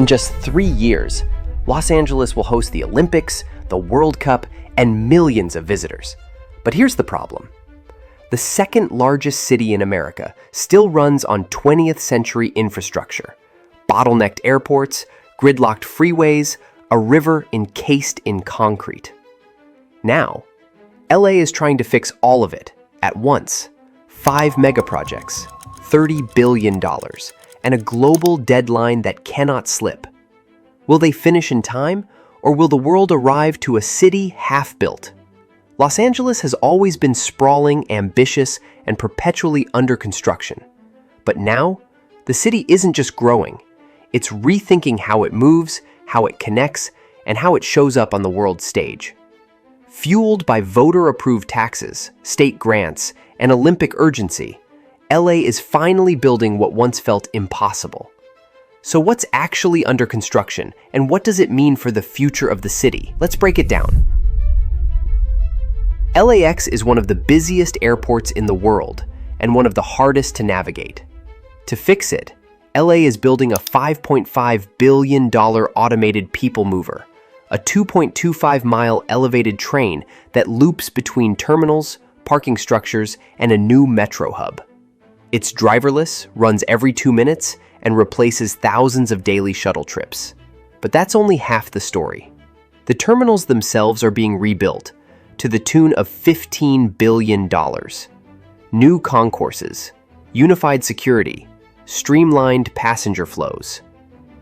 In just 3 years, Los Angeles will host the Olympics, the World Cup, and millions of visitors. But here's the problem. The second largest city in America still runs on 20th century infrastructure. Bottlenecked airports, gridlocked freeways, a river encased in concrete. Now, LA is trying to fix all of it at once. 5 megaprojects, $30 billion, and a global deadline that cannot slip. Will they finish in time, or will the world arrive to a city half-built? Los Angeles has always been sprawling, ambitious, and perpetually under construction. But now, the city isn't just growing. It's rethinking how it moves, how it connects, and how it shows up on the world stage. Fueled by voter-approved taxes, state grants, and Olympic urgency, LA is finally building what once felt impossible. So what's actually under construction, and what does it mean for the future of the city? Let's break it down. LAX is one of the busiest airports in the world, and one of the hardest to navigate. To fix it, LA is building a $5.5 billion automated people mover, a 2.25-mile elevated train that loops between terminals, parking structures, and a new metro hub. It's driverless, runs every 2 minutes, and replaces thousands of daily shuttle trips. But that's only half the story. The terminals themselves are being rebuilt to the tune of $15 billion. New concourses, unified security, streamlined passenger flows.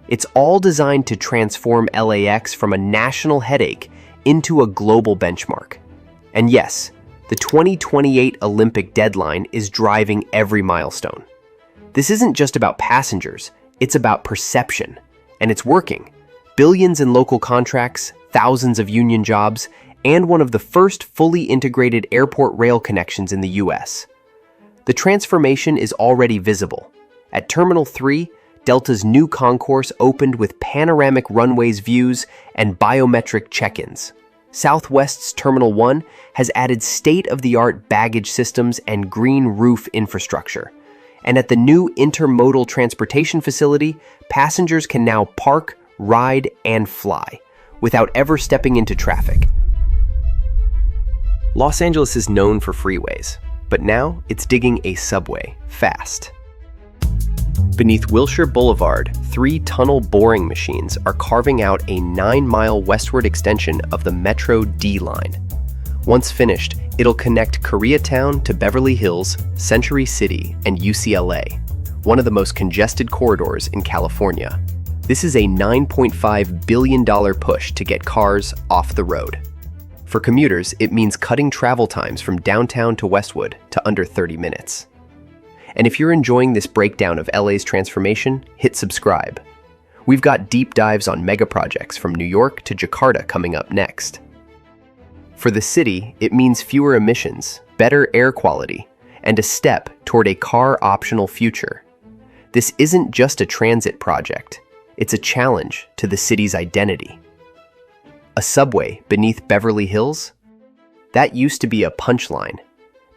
It's all designed to transform LAX from a national headache into a global benchmark. And yes, the 2028 Olympic deadline is driving every milestone. This isn't just about passengers, it's about perception. And it's working. Billions in local contracts, thousands of union jobs, and one of the first fully integrated airport rail connections in the US. The transformation is already visible. At Terminal 3, Delta's new concourse opened with panoramic runways views and biometric check-ins. Southwest's Terminal 1 has added state-of-the-art baggage systems and green roof infrastructure. And at the new intermodal transportation facility, passengers can now park, ride, and fly without ever stepping into traffic. Los Angeles is known for freeways, but now it's digging a subway fast. Beneath Wilshire Boulevard, 3 tunnel boring machines are carving out a 9-mile westward extension of the Metro D line. Once finished, it'll connect Koreatown to Beverly Hills, Century City, and UCLA, one of the most congested corridors in California. This is a $9.5 billion push to get cars off the road. For commuters, it means cutting travel times from downtown to Westwood to under 30 minutes. And if you're enjoying this breakdown of LA's transformation, hit subscribe. We've got deep dives on megaprojects from New York to Jakarta coming up next. For the city, it means fewer emissions, better air quality, and a step toward a car-optional future. This isn't just a transit project, it's a challenge to the city's identity. A subway beneath Beverly Hills? That used to be a punchline.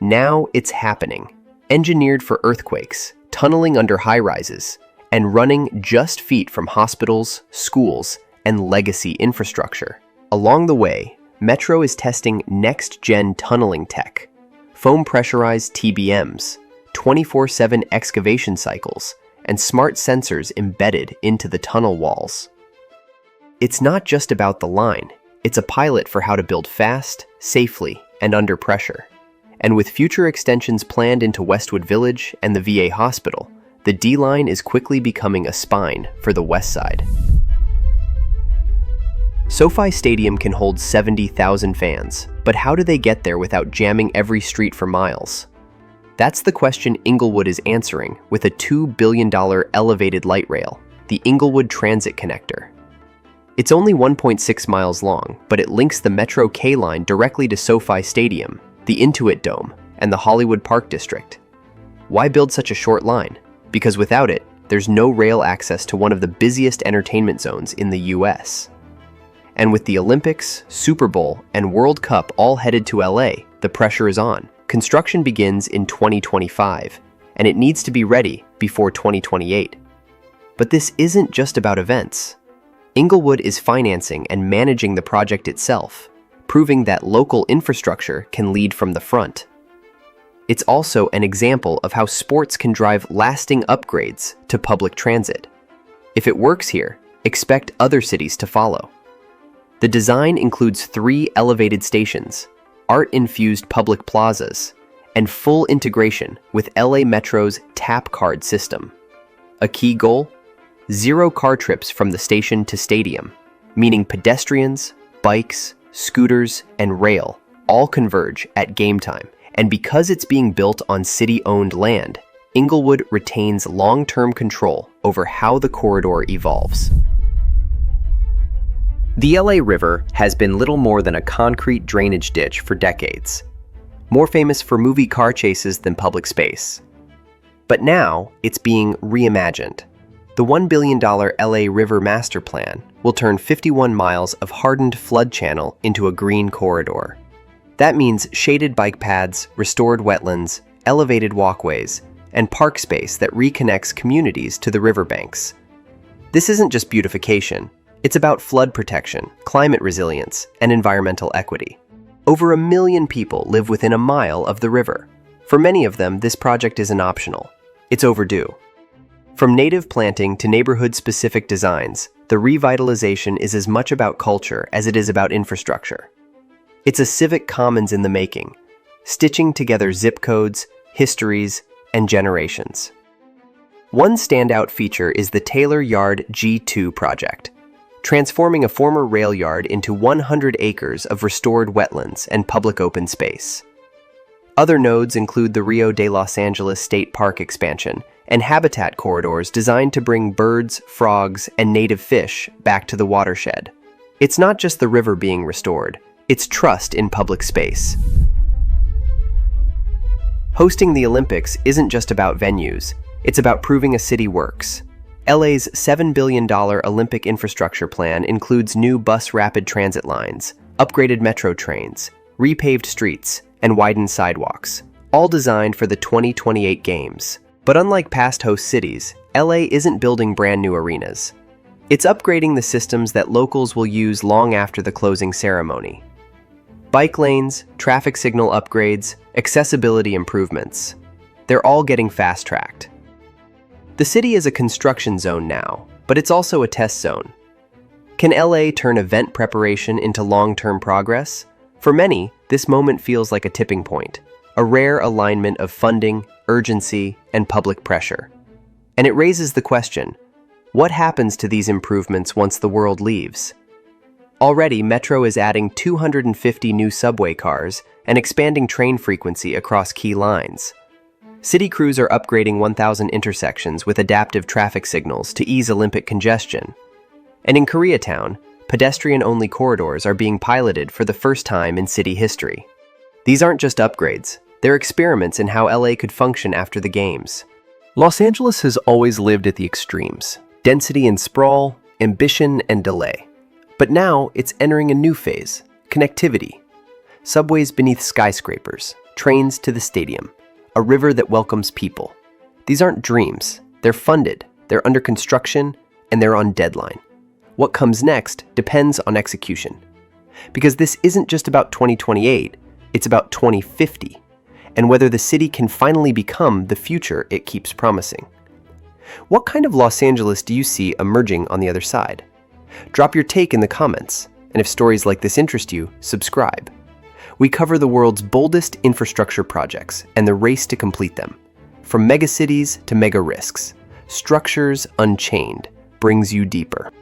Now it's happening. Engineered for earthquakes, tunneling under high-rises, and running just feet from hospitals, schools, and legacy infrastructure. Along the way, Metro is testing next-gen tunneling tech, foam-pressurized TBMs, 24/7 excavation cycles, and smart sensors embedded into the tunnel walls. It's not just about the line, it's a pilot for how to build fast, safely, and under pressure. And with future extensions planned into Westwood Village and the VA hospital, the D-line is quickly becoming a spine for the West Side. SoFi Stadium can hold 70,000 fans, but how do they get there without jamming every street for miles? That's the question Inglewood is answering with a $2 billion elevated light rail, the Inglewood Transit Connector. It's only 1.6 miles long, but it links the Metro K line directly to SoFi Stadium, the Intuit Dome, and the Hollywood Park District. Why build such a short line? Because without it, there's no rail access to one of the busiest entertainment zones in the US. And with the Olympics, Super Bowl, and World Cup all headed to LA, the pressure is on. Construction begins in 2025, and it needs to be ready before 2028. But this isn't just about events. Inglewood is financing and managing the project itself, proving that local infrastructure can lead from the front. It's also an example of how sports can drive lasting upgrades to public transit. If it works here, expect other cities to follow. The design includes 3 elevated stations, art-infused public plazas, and full integration with LA Metro's tap card system. A key goal? 0 car trips from the station to stadium, meaning pedestrians, bikes, scooters, and rail all converge at game time. And because it's being built on city-owned land, Inglewood retains long-term control over how the corridor evolves. The LA River has been little more than a concrete drainage ditch for decades, more famous for movie car chases than public space. But now, it's being reimagined. The $1 billion LA River Master Plan will turn 51 miles of hardened flood channel into a green corridor. That means shaded bike paths, restored wetlands, elevated walkways, and park space that reconnects communities to the riverbanks. This isn't just beautification, it's about flood protection, climate resilience, and environmental equity. Over 1 million people live within a mile of the river. For many of them, this project isn't optional. It's overdue. From native planting to neighborhood-specific designs, the revitalization is as much about culture as it is about infrastructure. It's a civic commons in the making, stitching together zip codes, histories, and generations. One standout feature is the Taylor Yard G2 project, transforming a former rail yard into 100 acres of restored wetlands and public open space. Other nodes include the Rio de Los Angeles State Park expansion and habitat corridors designed to bring birds, frogs, and native fish back to the watershed. It's not just the river being restored, it's trust in public space. Hosting the Olympics isn't just about venues, it's about proving a city works. LA's $7 billion Olympic infrastructure plan includes new bus rapid transit lines, upgraded metro trains, repaved streets, and widened sidewalks, all designed for the 2028 Games. But unlike past host cities, LA isn't building brand new arenas. It's upgrading the systems that locals will use long after the closing ceremony. Bike lanes, traffic signal upgrades, accessibility improvements. They're all getting fast-tracked. The city is a construction zone now, but it's also a test zone. Can LA turn event preparation into long-term progress? For many, this moment feels like a tipping point, a rare alignment of funding, urgency, and public pressure. And it raises the question, what happens to these improvements once the world leaves? Already, Metro is adding 250 new subway cars and expanding train frequency across key lines. City crews are upgrading 1,000 intersections with adaptive traffic signals to ease Olympic congestion. And in Koreatown, pedestrian-only corridors are being piloted for the first time in city history. These aren't just upgrades, they're experiments in how LA could function after the Games. Los Angeles has always lived at the extremes: density and sprawl, ambition and delay. But now it's entering a new phase: connectivity. Subways beneath skyscrapers, trains to the stadium, a river that welcomes people. These aren't dreams, they're funded, they're under construction, and they're on deadline. What comes next depends on execution. Because this isn't just about 2028, it's about 2050, and whether the city can finally become the future it keeps promising. What kind of Los Angeles do you see emerging on the other side? Drop your take in the comments, and if stories like this interest you, subscribe. We cover the world's boldest infrastructure projects and the race to complete them. From megacities to mega risks, Structures Unchained brings you deeper.